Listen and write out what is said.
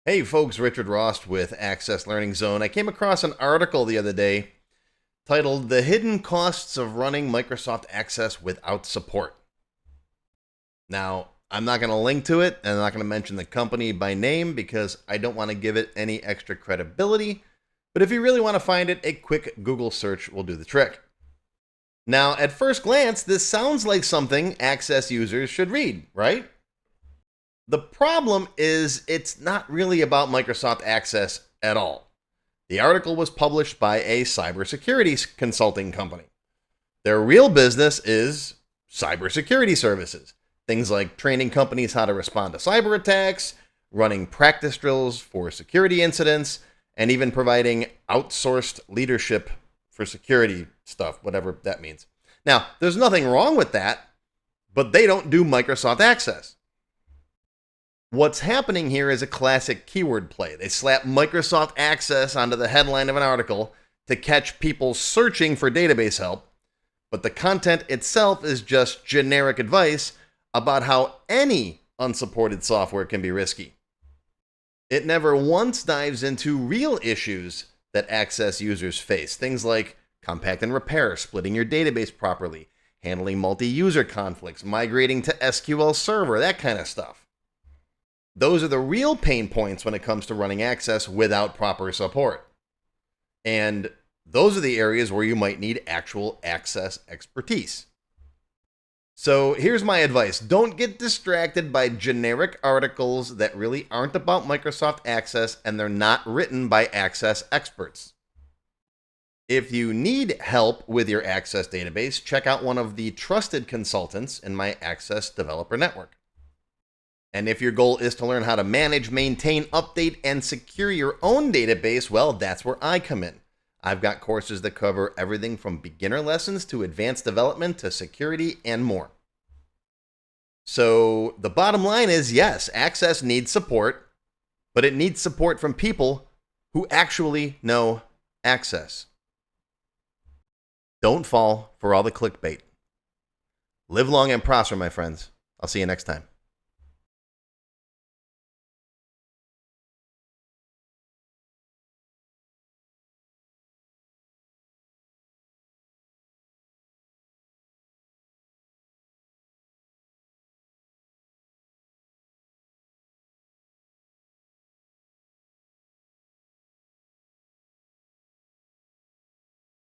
Hey folks, Richard Rost with Access Learning Zone. I came across an article the other day titled The Hidden Costs of Running Microsoft Access Without Support. Now, I'm not going to link to it and I'm not going to mention the company by name because I don't want to give it any extra credibility. But if you really want to find it, a quick Google search will do the trick. Now, at first glance, this sounds like something Access users should read, right? The problem is it's not really about Microsoft Access at all. The article was published by a cybersecurity consulting company. Their real business is cybersecurity services. Things like training companies how to respond to cyber attacks, running practice drills for security incidents, and even providing outsourced leadership for security stuff, whatever that means. Now, there's nothing wrong with that, but they don't do Microsoft Access. What's happening here is a classic keyword play. They slap Microsoft Access onto the headline of an article to catch people searching for database help, but the content itself is just generic advice about how any unsupported software can be risky. It never once dives into real issues that Access users face, things like compact and repair, splitting your database properly, handling multi-user conflicts, migrating to SQL Server, that kind of stuff. Those are the real pain points when it comes to running Access without proper support. And those are the areas where you might need actual Access expertise. So here's my advice. Don't get distracted by generic articles that really aren't about Microsoft Access and they're not written by Access experts. If you need help with your Access database, check out one of the trusted consultants in my Access developer network. And if your goal is to learn how to manage, maintain, update, and secure your own database, well, that's where I come in. I've got courses that cover everything from beginner lessons to advanced development to security and more. So the bottom line is, yes, Access needs support, but it needs support from people who actually know Access. Don't fall for all the clickbait. Live long and prosper, my friends. I'll see you next time.